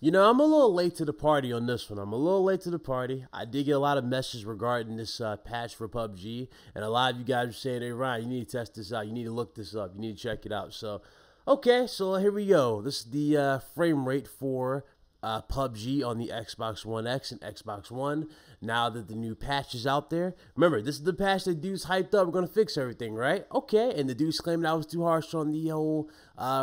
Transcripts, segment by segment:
You know, I'm a little late to the party on this one. I'm a little late to the party. I did get a lot of messages regarding this patch for PUBG, and a lot of you guys are saying, hey, Ryan, you need to test this out. You need to look this up. You need to check it out. So, okay, so here we go. This is the frame rate for PUBG on the Xbox One X and Xbox One. Now that the new patch is out there. Remember, this is the patch that dude's hyped up. We're going to fix everything, right? Okay, and the dude's claiming I was too harsh on the whole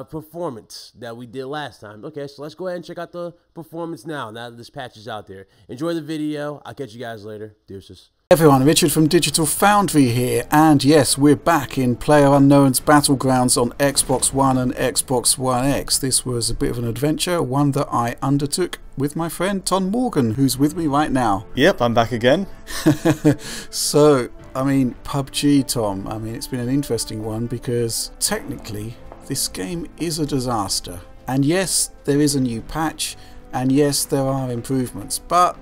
performance that we did last time. Okay, so let's go ahead and check out the performance now that this patch is out there. Enjoy the video. I'll catch you guys later. Deuces. Everyone, Richard from Digital Foundry here, and yes, we're back in PlayerUnknown's Battlegrounds on Xbox One and Xbox One X. This was a bit of an adventure, one that I undertook with my friend Tom Morgan, who's with me right now. Yep, I'm back again. So, I mean, PUBG, Tom, I mean, it's been an interesting one because technically this game is a disaster. And yes, there is a new patch, and yes, there are improvements, but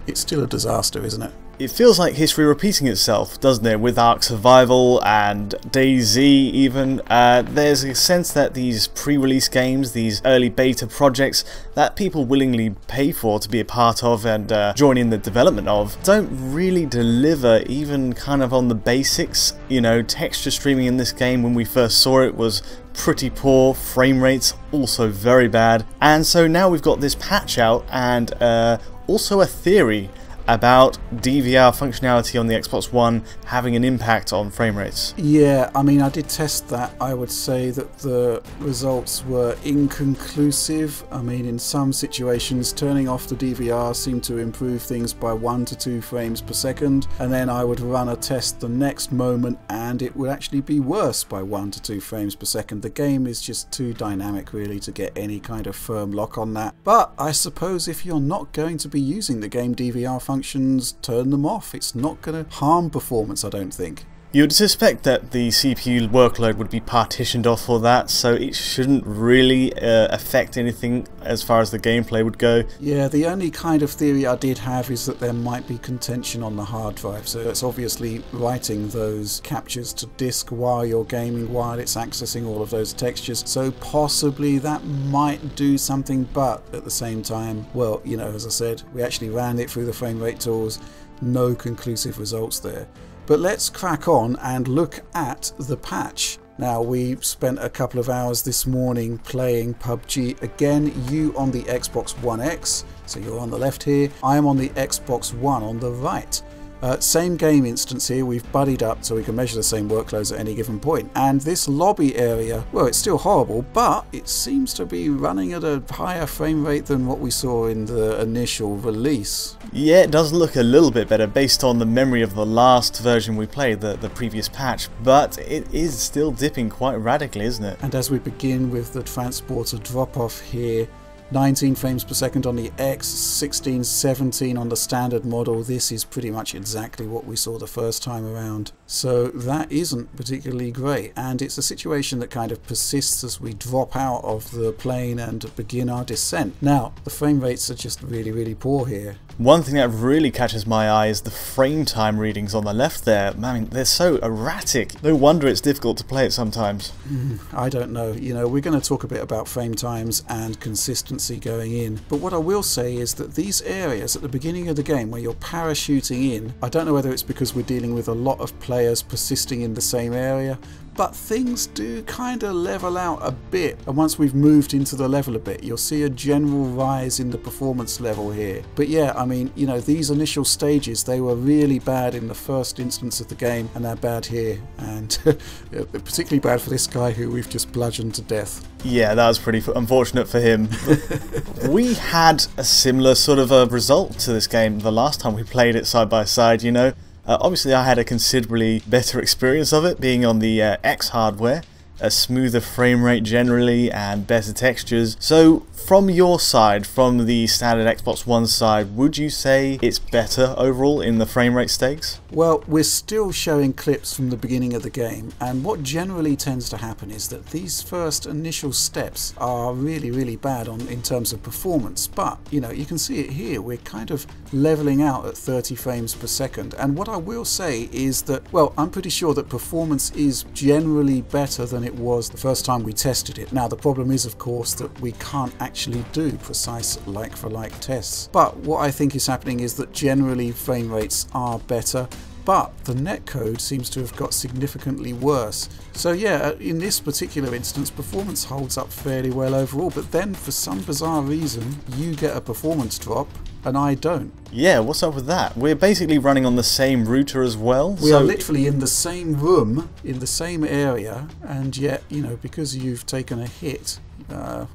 it's still a disaster, isn't it? It feels like history repeating itself, doesn't it? With Ark Survival and DayZ even. There's a sense that these pre-release games, these early beta projects that people willingly pay for to be a part of and join in the development of, don't really deliver even kind of on the basics. You know, texture streaming in this game when we first saw it was pretty poor, frame rates also very bad, and so now we've got this patch out and also a theory about DVR functionality on the Xbox One having an impact on frame rates. Yeah, I mean, I did test that. I would say that the results were inconclusive. I mean, in some situations, turning off the DVR seemed to improve things by 1 to 2 frames per second, and then I would run a test the next moment and it would actually be worse by 1 to 2 frames per second. The game is just too dynamic really to get any kind of firm lock on that. But I suppose if you're not going to be using the game DVR functions, turn them off. It's not going to harm performance, I don't think. You would suspect that the CPU workload would be partitioned off for that, so it shouldn't really affect anything as far as the gameplay would go. Yeah, the only kind of theory I did have is that there might be contention on the hard drive, so it's obviously writing those captures to disk while you're gaming, while it's accessing all of those textures, so possibly that might do something, but at the same time, well, you know, as I said, we actually ran it through the frame rate tools, no conclusive results there. But let's crack on and look at the patch. Now, we spent a couple of hours this morning playing PUBG. Again, you on the Xbox One X, so you're on the left here. I am on the Xbox One on the right. Same game instance here, we've buddied up so we can measure the same workloads at any given point. And this lobby area, well, it's still horrible, but it seems to be running at a higher frame rate than what we saw in the initial release. Yeah, it does look a little bit better based on the memory of the last version we played, the previous patch, but it is still dipping quite radically, isn't it? And as we begin with the transporter drop-off here, 19 frames per second on the X, 16, 17 on the standard model. This is pretty much exactly what we saw the first time around. So that isn't particularly great, and it's a situation that kind of persists as we drop out of the plane and begin our descent. Now, the frame rates are just really, really poor here. One thing that really catches my eye is the frame time readings on the left there. I mean, they're so erratic. No wonder it's difficult to play it sometimes. I don't know. You know, we're going to talk a bit about frame times and consistency going in. But what I will say is that these areas at the beginning of the game where you're parachuting in, I don't know whether it's because we're dealing with a lot of players persisting in the same area, but things do kind of level out a bit, and once we've moved into the level a bit, you'll see a general rise in the performance level here. But yeah, I mean, you know, these initial stages, they were really bad in the first instance of the game, and they're bad here, and particularly bad for this guy who we've just bludgeoned to death. Yeah, that was pretty unfortunate for him. We had a similar sort of a result to this game the last time we played it side by side, you know. Obviously I had a considerably better experience of it being on the X hardware, a smoother frame rate generally and better textures. So from your side, from the standard Xbox One side, would you say it's better overall in the frame rate stakes? Well, we're still showing clips from the beginning of the game, and what generally tends to happen is that these first initial steps are really, really bad in terms of performance, but you know, you can see it here, we're kind of leveling out at 30 frames per second, and what I will say is that, well, I'm pretty sure that performance is generally better than it it was the first time we tested it. Now the problem is of course that we can't actually do precise like-for-like tests, but what I think is happening is that generally frame rates are better, but the netcode seems to have got significantly worse. So yeah, in this particular instance, performance holds up fairly well overall, but then for some bizarre reason, you get a performance drop and I don't. Yeah, what's up with that? We're basically running on the same router as well. We are literally in the same room, in the same area, and yet, you know, because you've taken a hit,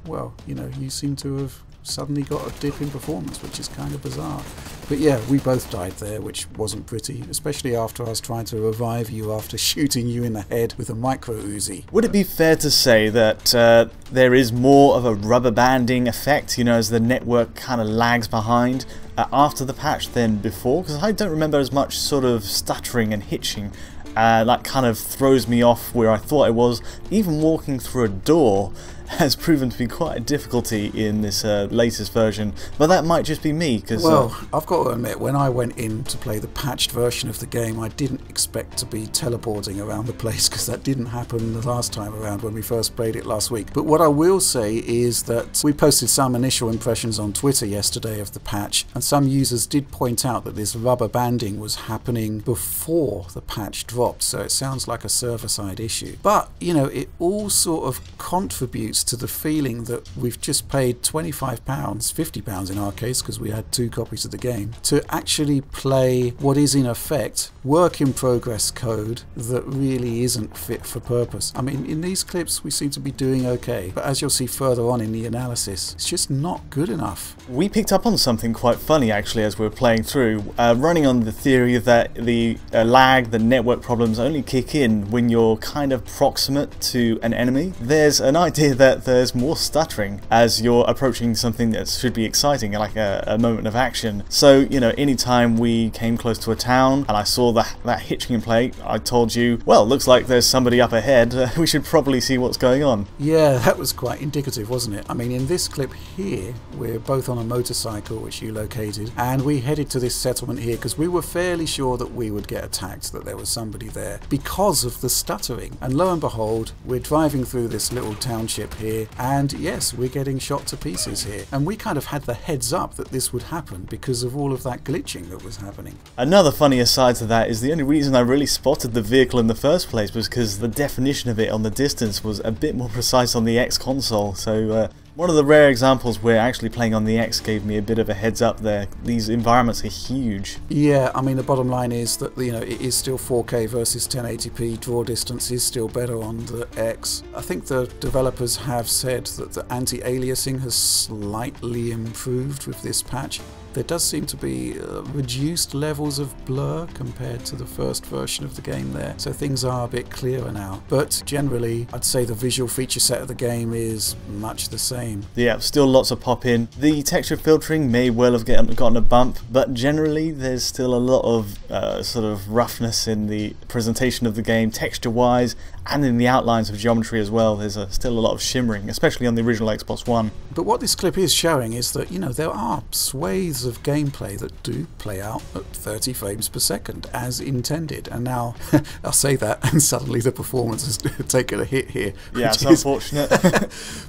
well, you know, you seem to have suddenly got a dip in performance, which is kind of bizarre. But yeah, we both died there, which wasn't pretty, especially after I was trying to revive you after shooting you in the head with a micro Uzi. Would it be fair to say that there is more of a rubber banding effect, you know, as the network kind of lags behind after the patch than before? Because I don't remember as much sort of stuttering and hitching. That kind of throws me off where I thought I was. Even walking through a door has proven to be quite a difficulty in this latest version, but that might just be me. Cause, well, I've got to admit, when I went in to play the patched version of the game, I didn't expect to be teleporting around the place, because that didn't happen the last time around when we first played it last week. But what I will say is that we posted some initial impressions on Twitter yesterday of the patch, and some users did point out that this rubber banding was happening before the patch dropped, so it sounds like a server-side issue. But, you know, it all sort of contributes to the feeling that we've just paid £25, £50 in our case, because we had 2 copies of the game, to actually play what is in effect work in progress code that really isn't fit for purpose. I mean, in these clips we seem to be doing okay, but as you'll see further on in the analysis, it's just not good enough. We picked up on something quite funny actually as we were playing through, running on the theory that the lag, the network problems only kick in when you're kind of proximate to an enemy. There's an idea that there's more stuttering as you're approaching something that should be exciting, like a moment of action. So, you know, anytime we came close to a town and I saw that hitching in play, I told you, well, looks like there's somebody up ahead, we should probably see what's going on. Yeah, that was quite indicative, wasn't it? I mean, in this clip here, we're both on a motorcycle, which you located, and we headed to this settlement here because we were fairly sure that we would get attacked, that there was somebody there, because of the stuttering. And lo and behold, we're driving through this little township here, and yes, we're getting shot to pieces here. And we kind of had the heads up that this would happen because of all of that glitching that was happening. Another funny aside to that is the only reason I really spotted the vehicle in the first place was because the definition of it on the distance was a bit more precise on the X console. So one of the rare examples where actually playing on the X gave me a bit of a heads up there. These environments are huge. Yeah, I mean, the bottom line is that, you know, it is still 4K versus 1080p. Draw distance is still better on the X. I think the developers have said that the anti-aliasing has slightly improved with this patch. There does seem to be reduced levels of blur compared to the first version of the game there, so things are a bit clearer now. But generally, I'd say the visual feature set of the game is much the same. Yeah, still lots of pop in. The texture filtering may well have gotten a bump, but generally there's still a lot of sort of roughness in the presentation of the game, texture-wise, and in the outlines of geometry as well. There's still a lot of shimmering, especially on the original Xbox One. But what this clip is showing is that, you know, there are swathes of gameplay that do play out at 30 frames per second as intended, and now I'll say that and suddenly the performance has taken a hit here. Yeah, it's unfortunate.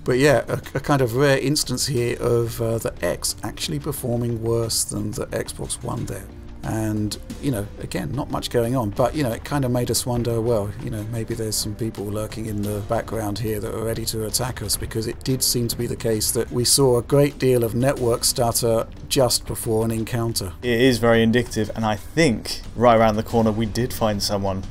But yeah, a kind of rare instance here of the X actually performing worse than the Xbox One there. And, you know, again, not much going on, but, you know, it kind of made us wonder, well, you know, maybe there's some people lurking in the background here that are ready to attack us, because it did seem to be the case that we saw a great deal of network stutter just before an encounter. It is very indicative, and I think right around the corner we did find someone.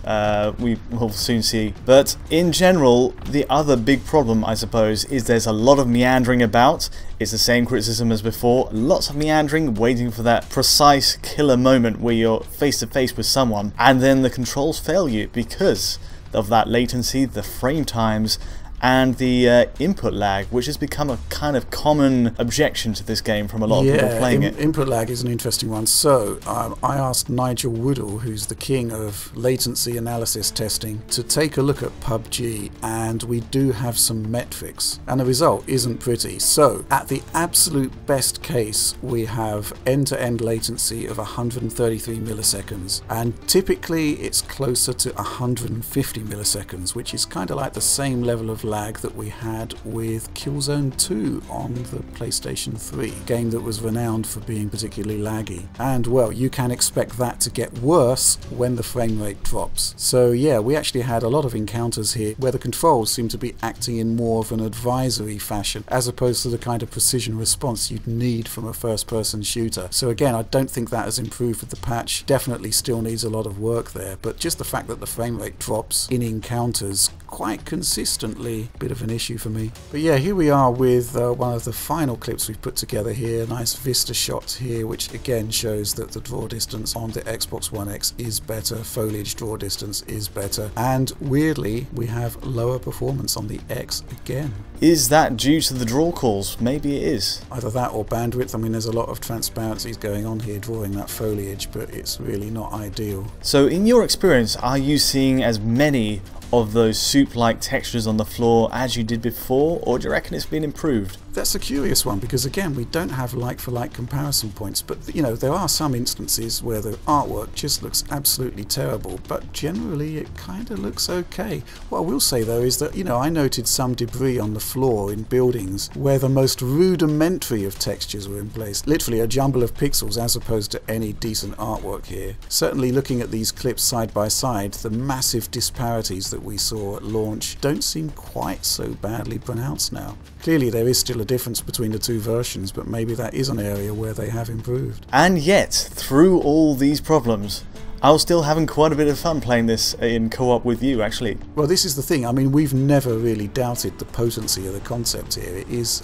We will soon see. But in general, the other big problem, I suppose, is there's a lot of meandering about. It's the same criticism as before. Lots of meandering, waiting for that precise killer moment where you're face to face with someone, and then the controls fail you because of that latency, the frame times, and the input lag, which has become a kind of common objection to this game from a lot of people playing it. Input lag is an interesting one. So I asked Nigel Woodall, who's the king of latency analysis testing, to take a look at PUBG, and we do have some metrics, and the result isn't pretty. So at the absolute best case, we have end-to-end latency of 133 milliseconds, and typically it's closer to 150 milliseconds, which is kind of like the same level of lag that we had with Killzone 2 on the PlayStation 3, a game that was renowned for being particularly laggy. And well, you can expect that to get worse when the frame rate drops. So yeah, we actually had a lot of encounters here where the controls seem to be acting in more of an advisory fashion, as opposed to the kind of precision response you'd need from a first-person shooter. So again, I don't think that has improved with the patch. Definitely still needs a lot of work there, but just the fact that the frame rate drops in encounters quite consistently, a bit of an issue for me. But yeah, here we are with one of the final clips we've put together here. A nice vista shot here, which again shows that the draw distance on the Xbox One X is better, foliage draw distance is better, and weirdly we have lower performance on the X again. Is that due to the draw calls? Maybe it is. Either that or bandwidth. I mean, there's a lot of transparencies going on here drawing that foliage, but it's really not ideal. So in your experience, are you seeing as many of those soup-like textures on the floor as you did before, or do you reckon it's been improved? That's a curious one, because again, we don't have like-for-like comparison points, but you know, there are some instances where the artwork just looks absolutely terrible, but generally it kind of looks okay. What I will say though is that, you know, I noted some debris on the floor in buildings where the most rudimentary of textures were in place, literally a jumble of pixels as opposed to any decent artwork here. Certainly looking at these clips side by side, the massive disparities that we saw at launch don't seem quite so badly pronounced now. Clearly there is still a difference between the two versions, but maybe that is an area where they have improved. And yet, through all these problems, I was still having quite a bit of fun playing this in co-op with you, actually. Well, this is the thing. I mean, we've never really doubted the potency of the concept here. It is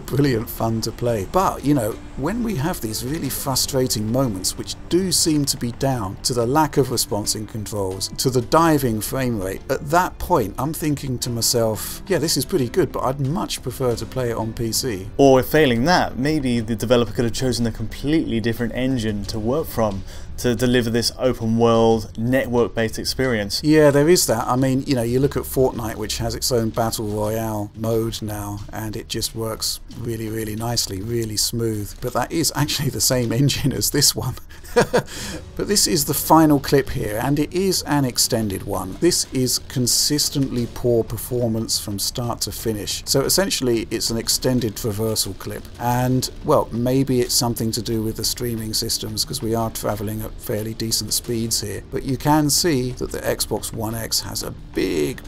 brilliant fun to play. But, you know, when we have these really frustrating moments, which do seem to be down to the lack of response in controls, to the diving frame rate, at that point, I'm thinking to myself, yeah, this is pretty good, but I'd much prefer to play it on PC. Or if failing that, maybe the developer could have chosen a completely different engine to work from to deliver this open world network-based experience. Yeah, there is that. I mean, you know, you look at Fortnite, which has its own battle royale mode now, and it just works really, really nicely, really smooth. But that is actually the same engine as this one. But this is the final clip here, and it is an extended one. This is consistently poor performance from start to finish. So essentially it's an extended traversal clip, and well, maybe it's something to do with the streaming systems, because we are traveling at fairly decent speeds here. But you can see that the Xbox One X has a big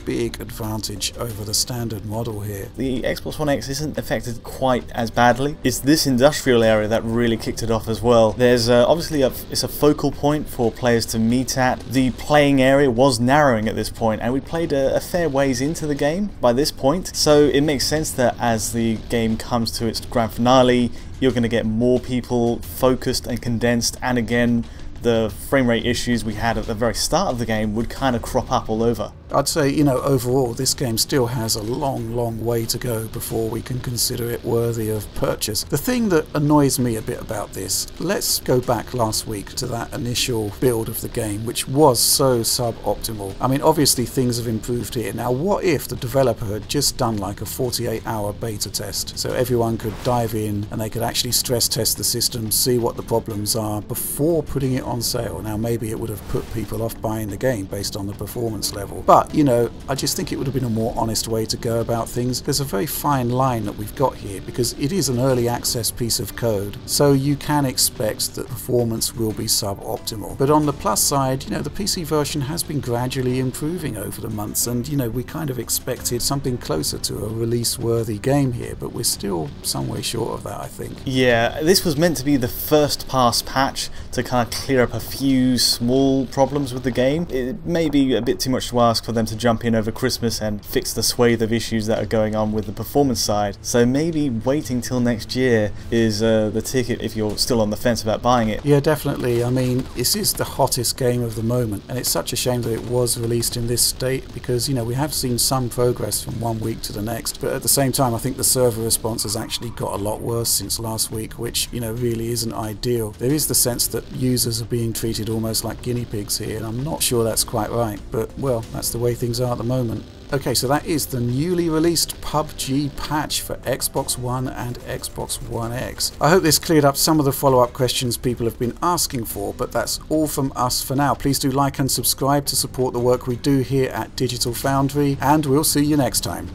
advantage over the standard model here. The Xbox One X isn't affected quite as badly. It's this industrial area that really kicked it off as well. There's obviously it's a focal point for players to meet at. The playing area was narrowing at this point, and we played a fair ways into the game by this point, so it makes sense that as the game comes to its grand finale, you're going to get more people focused and condensed, and again, the frame rate issues we had at the very start of the game would kind of crop up all over. I'd say, you know, overall this game still has a long way to go before we can consider it worthy of purchase. The thing that annoys me a bit about this, let's go back last week to that initial build of the game, which was so suboptimal. I mean, obviously things have improved here. Now, what if the developer had just done like a 48-hour beta test, so everyone could dive in and they could actually stress test the system, see what the problems are before putting it on sale? Now, maybe it would have put people off buying the game based on the performance level. But, you know, I just think it would have been a more honest way to go about things. There's a very fine line that we've got here, because it is an early access piece of code, so you can expect that performance will be suboptimal. But on the plus side, you know, the PC version has been gradually improving over the months, and, you know, we kind of expected something closer to a release-worthy game here, but we're still some way short of that, I think. Yeah, this was meant to be the first pass patch to kind of clear up a few small problems with the game. It may be a bit too much to ask for them to jump in over Christmas and fix the swathe of issues that are going on with the performance side. So maybe waiting till next year is the ticket if you're still on the fence about buying it. Yeah, definitely. I mean, this is the hottest game of the moment, and it's such a shame that it was released in this state because, you know, we have seen some progress from one week to the next, but at the same time I think the server response has actually got a lot worse since last week, which, you know, really isn't ideal. There is the sense that users are being treated almost like guinea pigs here, and I'm not sure that's quite right, but well, that's the way things are at the moment. Okay, so that is the newly released PUBG patch for Xbox One and Xbox One X. I hope this cleared up some of the follow-up questions people have been asking for, but that's all from us for now. Please do like and subscribe to support the work we do here at Digital Foundry, and we'll see you next time.